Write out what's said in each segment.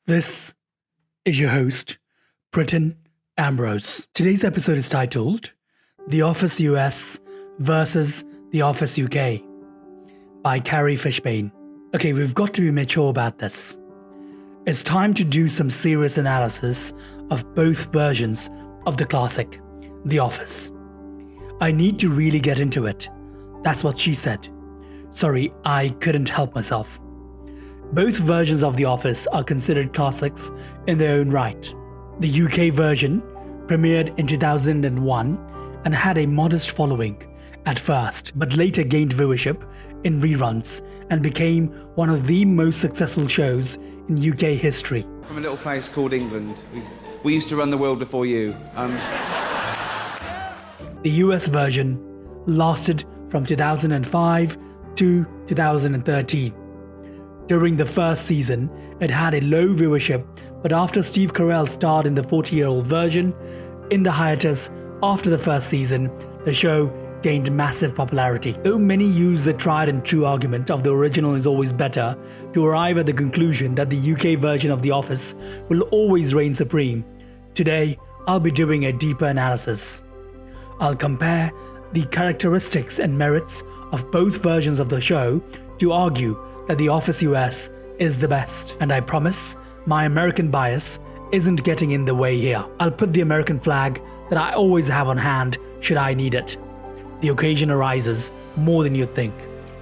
This is your host, Britton Ambrose. Today's episode is titled The Office US versus The Office UK by Carrie Fishbane. Okay, we've got to be mature about this. It's time to do some serious analysis of both versions of the classic, The Office. I need to really get into it. That's what she said. Sorry, I couldn't help myself. Both versions of The Office are considered classics in their own right. The UK version premiered in 2001 and had a modest following at first, but later gained viewership in reruns and became one of the most successful shows in UK history. From a little place called England. We used to run the world before you. The US version lasted from 2005 to 2013. During the first season, it had a low viewership, but after Steve Carell starred in the 40-year-old version, in the hiatus after the first season, the show gained massive popularity. Though many use the tried and true argument of the original is always better to arrive at the conclusion that the UK version of The Office will always reign supreme, today I'll be doing a deeper analysis. I'll compare the characteristics and merits of both versions of the show to argue that The Office US is the best, and I promise my American bias isn't getting in the way here. I'll put the American flag that I always have on hand should I need it. The occasion arises more than you think,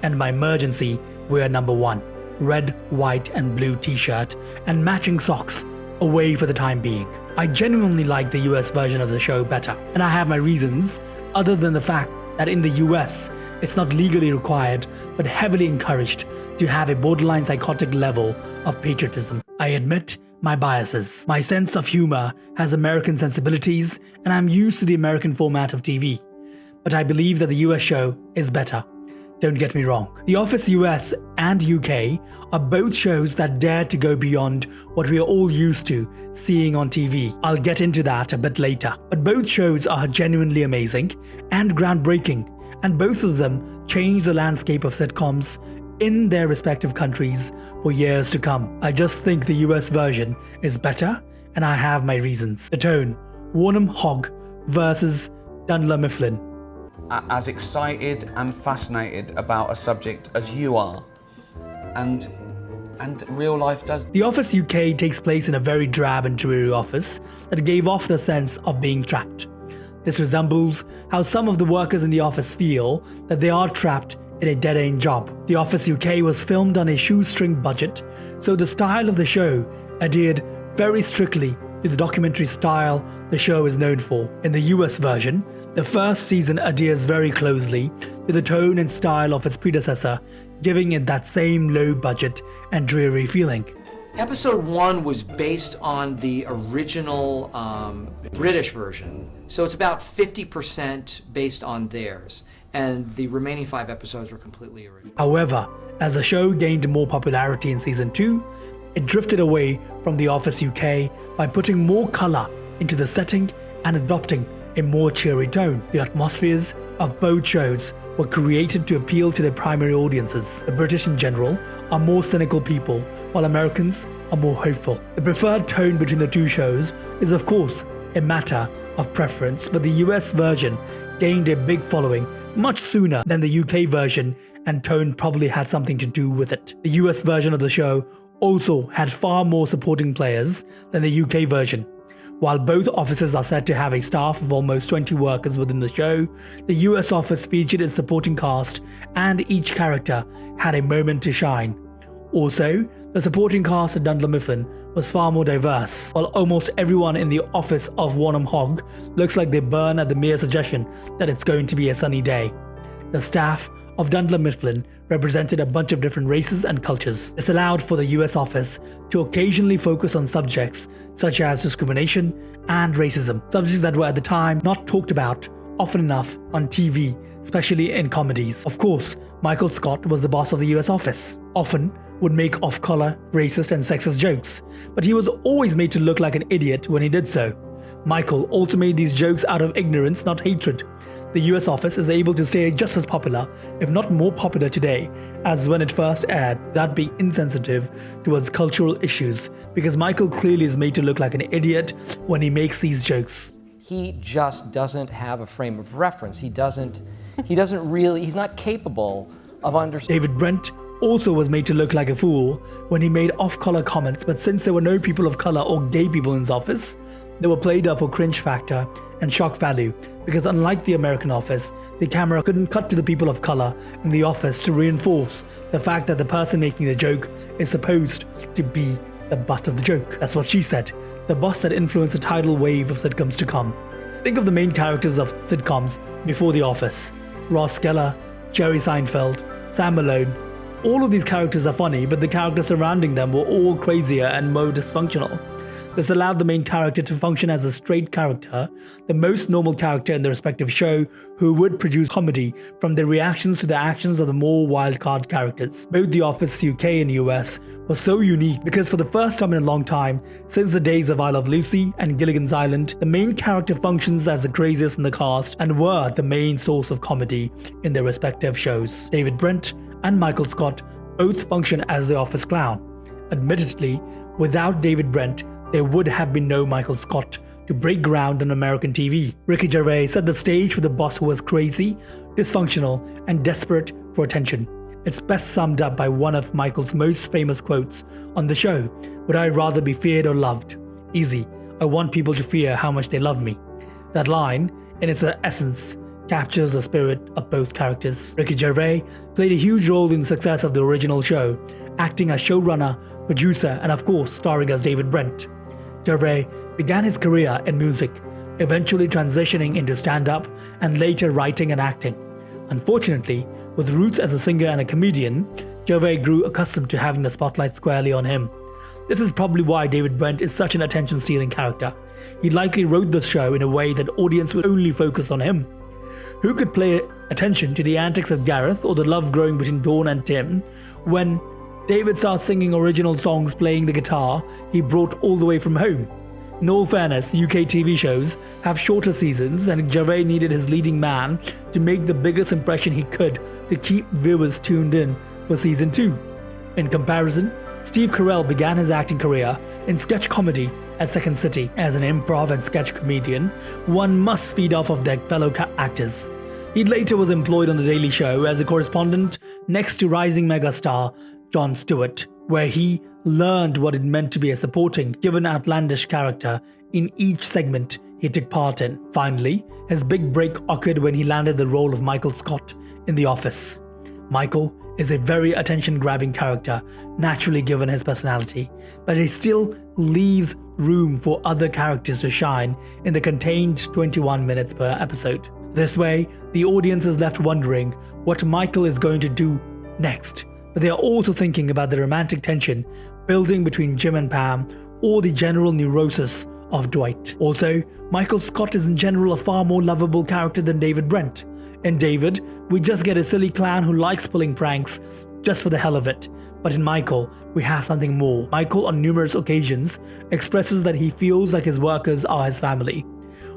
and my emergency wear number 1, red, white and blue t-shirt and matching socks away for the time being. I genuinely like the US version of the show better, and I have my reasons other than the fact that in the US, it's not legally required but heavily encouraged to have a borderline psychotic level of patriotism. I admit my biases. My sense of humor has American sensibilities and I'm used to the American format of TV. But I believe that the US show is better. Don't get me wrong. The Office US and UK are both shows that dare to go beyond what we are all used to seeing on TV. I'll get into that a bit later. But both shows are genuinely amazing and groundbreaking, and both of them change the landscape of sitcoms in their respective countries for years to come. I just think the US version is better, and I have my reasons. The tone, Warnham Hogg versus Dunder Mifflin. As excited and fascinated about a subject as you are, and real life does. The Office UK takes place in a very drab and dreary office that gave off the sense of being trapped. This resembles how some of the workers in the office feel that they are trapped in a dead-end job. The Office UK was filmed on a shoestring budget, so the style of the show adhered very strictly to the documentary style the show is known for. In the US version, the first season adheres very closely to the tone and style of its predecessor, giving it that same low budget and dreary feeling. Episode 1 was based on the original British version, so it's about 50% based on theirs, and the remaining 5 episodes were completely original. However, as the show gained more popularity in season 2, it drifted away from The Office UK by putting more colour into the setting and adopting a more cheery tone. The atmospheres of both shows were created to appeal to their primary audiences. The British in general are more cynical people, while Americans are more hopeful. The preferred tone between the two shows is of course a matter of preference, but the US version gained a big following much sooner than the UK version, and tone probably had something to do with it. The US version of the show also had far more supporting players than the UK version. While both offices are said to have a staff of almost 20 workers within the show, the US office featured its supporting cast and each character had a moment to shine. Also, the supporting cast at Dunder Mifflin was far more diverse. While almost everyone in the office of Warnham Hogg looks like they burn at the mere suggestion that it's going to be a sunny day, the staff of Dunder Mifflin represented a bunch of different races and cultures. This allowed for the US office to occasionally focus on subjects such as discrimination and racism, subjects that were at the time not talked about often enough on TV especially in comedies. Of course, Michael Scott was the boss of the US office, often would make off-color, racist and sexist jokes, but he was always made to look like an idiot when he did so. Michael also made these jokes out of ignorance, not hatred. The US office is able to stay just as popular, if not more popular today, as when it first aired, without being insensitive towards cultural issues, because Michael clearly is made to look like an idiot when he makes these jokes. He just doesn't have a frame of reference. He's not capable of understanding. David Brent also was made to look like a fool when he made off-color comments, but since there were no people of color or gay people in his office, they were played up for cringe factor and shock value, because unlike the American office, the camera couldn't cut to the people of color in the office to reinforce the fact that the person making the joke is supposed to be the butt of the joke. That's what she said, the boss that influenced a tidal wave of sitcoms to come. Think of the main characters of sitcoms before The Office: Ross Geller, Jerry Seinfeld, Sam Malone. All of these characters are funny, but the characters surrounding them were all crazier and more dysfunctional. This allowed the main character to function as a straight character, the most normal character in the respective show, who would produce comedy from their reactions to the actions of the more wildcard characters. Both The Office UK and US were so unique because for the first time in a long time, since the days of I Love Lucy and Gilligan's Island, the main character functions as the craziest in the cast and were the main source of comedy in their respective shows. David Brent and Michael Scott both function as the office clown. Admittedly, without David Brent, there would have been no Michael Scott to break ground on American TV. Ricky Gervais set the stage for the boss who was crazy, dysfunctional, and desperate for attention. It's best summed up by one of Michael's most famous quotes on the show: "Would I rather be feared or loved? Easy. I want people to fear how much they love me." That line, in its essence, captures the spirit of both characters. Ricky Gervais played a huge role in the success of the original show, acting as showrunner, producer, and of course starring as David Brent. Gervais began his career in music, eventually transitioning into stand-up and later writing and acting. Unfortunately, with roots as a singer and a comedian, Gervais grew accustomed to having the spotlight squarely on him. This is probably why David Brent is such an attention-stealing character. He likely wrote the show in a way that audience would only focus on him. Who could pay attention to the antics of Gareth or the love growing between Dawn and Tim when David starts singing original songs playing the guitar he brought all the way from home? In all fairness, UK TV shows have shorter seasons, and Gervais needed his leading man to make the biggest impression he could to keep viewers tuned in for season 2. In comparison, Steve Carell began his acting career in sketch comedy at Second City. As an improv and sketch comedian, one must feed off of their fellow actors. He later was employed on The Daily Show as a correspondent next to rising megastar Jon Stewart, where he learned what it meant to be a supporting, given outlandish character in each segment he took part in. Finally, his big break occurred when he landed the role of Michael Scott in The Office. Michael is a very attention-grabbing character, naturally given his personality, but he still leaves room for other characters to shine in the contained 21 minutes per episode. This way, the audience is left wondering what Michael is going to do next, but they are also thinking about the romantic tension building between Jim and Pam, or the general neurosis of Dwight. Also, Michael Scott is in general a far more lovable character than David Brent. In David, we just get a silly clown who likes pulling pranks just for the hell of it. But in Michael, we have something more. Michael, on numerous occasions, expresses that he feels like his workers are his family.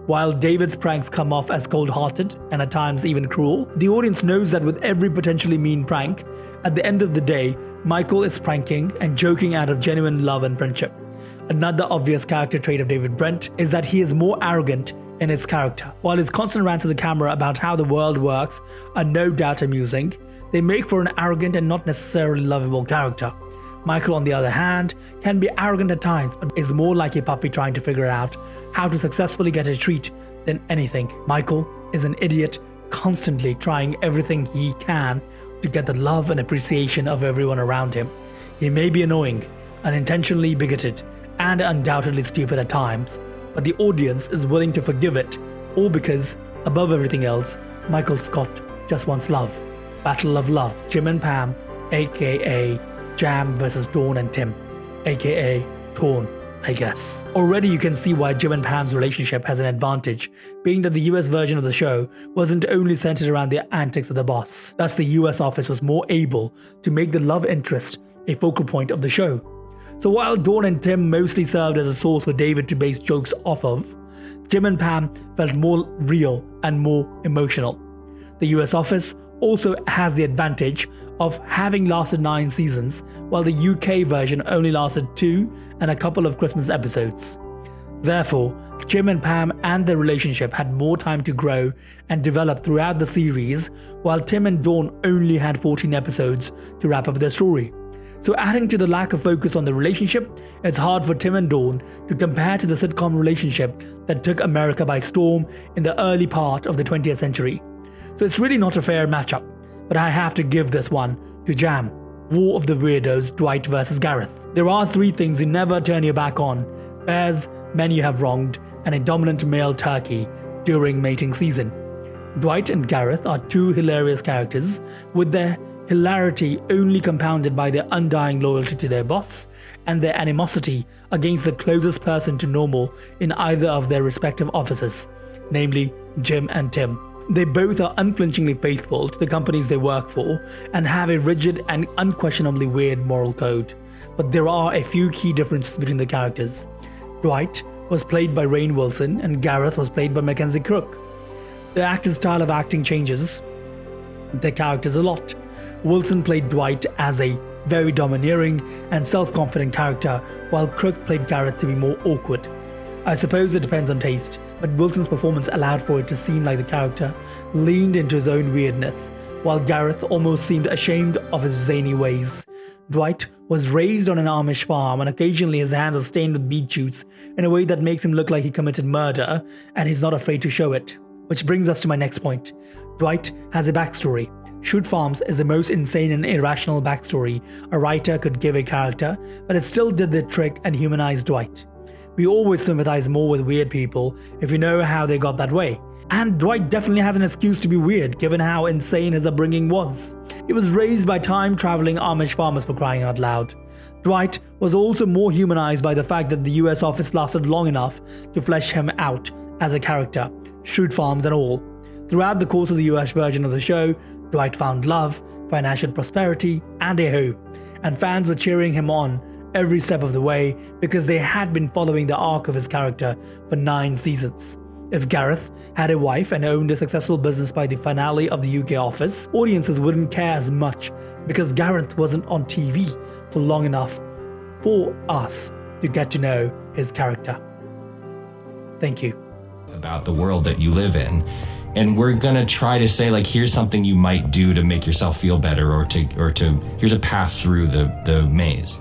While David's pranks come off as cold-hearted and at times even cruel, the audience knows that with every potentially mean prank, at the end of the day, Michael is pranking and joking out of genuine love and friendship. Another obvious character trait of David Brent is that he is more arrogant in his character. While his constant rants to the camera about how the world works are no doubt amusing, they make for an arrogant and not necessarily lovable character. Michael, on the other hand, can be arrogant at times, but is more like a puppy trying to figure out how to successfully get a treat than anything. Michael is an idiot, constantly trying everything he can to get the love and appreciation of everyone around him. He may be annoying, unintentionally bigoted, and undoubtedly stupid at times, but the audience is willing to forgive it, all because, above everything else, Michael Scott just wants love. Battle of Love, Jim and Pam, aka Jam vs Dawn and Tim, aka Torn. I guess. Already you can see why Jim and Pam's relationship has an advantage, being that the US version of the show wasn't only centered around the antics of the boss. Thus, the US office was more able to make the love interest a focal point of the show. So while Dawn and Tim mostly served as a source for David to base jokes off of, Jim and Pam felt more real and more emotional. The US office also has the advantage of having lasted 9 seasons, while the UK version only lasted 2 and a couple of Christmas episodes. Therefore, Jim and Pam and their relationship had more time to grow and develop throughout the series, while Tim and Dawn only had 14 episodes to wrap up their story. So adding to the lack of focus on the relationship, it's hard for Tim and Dawn to compare to the sitcom relationship that took America by storm in the early part of the 20th century. So it's really not a fair matchup, but I have to give this one to Jam. War of the Weirdos, Dwight versus Gareth. There are 3 things you never turn your back on: bears, men you have wronged, and a dominant male turkey during mating season. Dwight and Gareth are 2 hilarious characters, with their hilarity only compounded by their undying loyalty to their boss and their animosity against the closest person to normal in either of their respective offices, namely Jim and Tim. They both are unflinchingly faithful to the companies they work for and have a rigid and unquestionably weird moral code. But there are a few key differences between the characters. Dwight was played by Rainn Wilson and Gareth was played by Mackenzie Crook. The actor's style of acting changes their characters a lot. Wilson played Dwight as a very domineering and self-confident character, while Crook played Gareth to be more awkward. I suppose it depends on taste, but Wilson's performance allowed for it to seem like the character leaned into his own weirdness, while Gareth almost seemed ashamed of his zany ways. Dwight was raised on an Amish farm, and occasionally his hands are stained with beet shoots in a way that makes him look like he committed murder, and he's not afraid to show it. Which brings us to my next point. Dwight has a backstory. Shoot Farms is the most insane and irrational backstory a writer could give a character, but it still did the trick and humanized Dwight. We always sympathize more with weird people if we know how they got that way. And Dwight definitely has an excuse to be weird given how insane his upbringing was. He was raised by time-traveling Amish farmers, for crying out loud. Dwight was also more humanized by the fact that the US office lasted long enough to flesh him out as a character, Shoot Farms and all. Throughout the course of the US version of the show, Dwight found love, financial prosperity, and a home, and fans were cheering him on every step of the way because they had been following the arc of his character for 9 seasons. If Gareth had a wife and owned a successful business by the finale of the UK office, audiences wouldn't care as much because Gareth wasn't on TV for long enough for us to get to know his character. Thank you. About the world that you live in. And we're gonna try to say, like, here's something you might do to make yourself feel better, or to here's a path through the maze.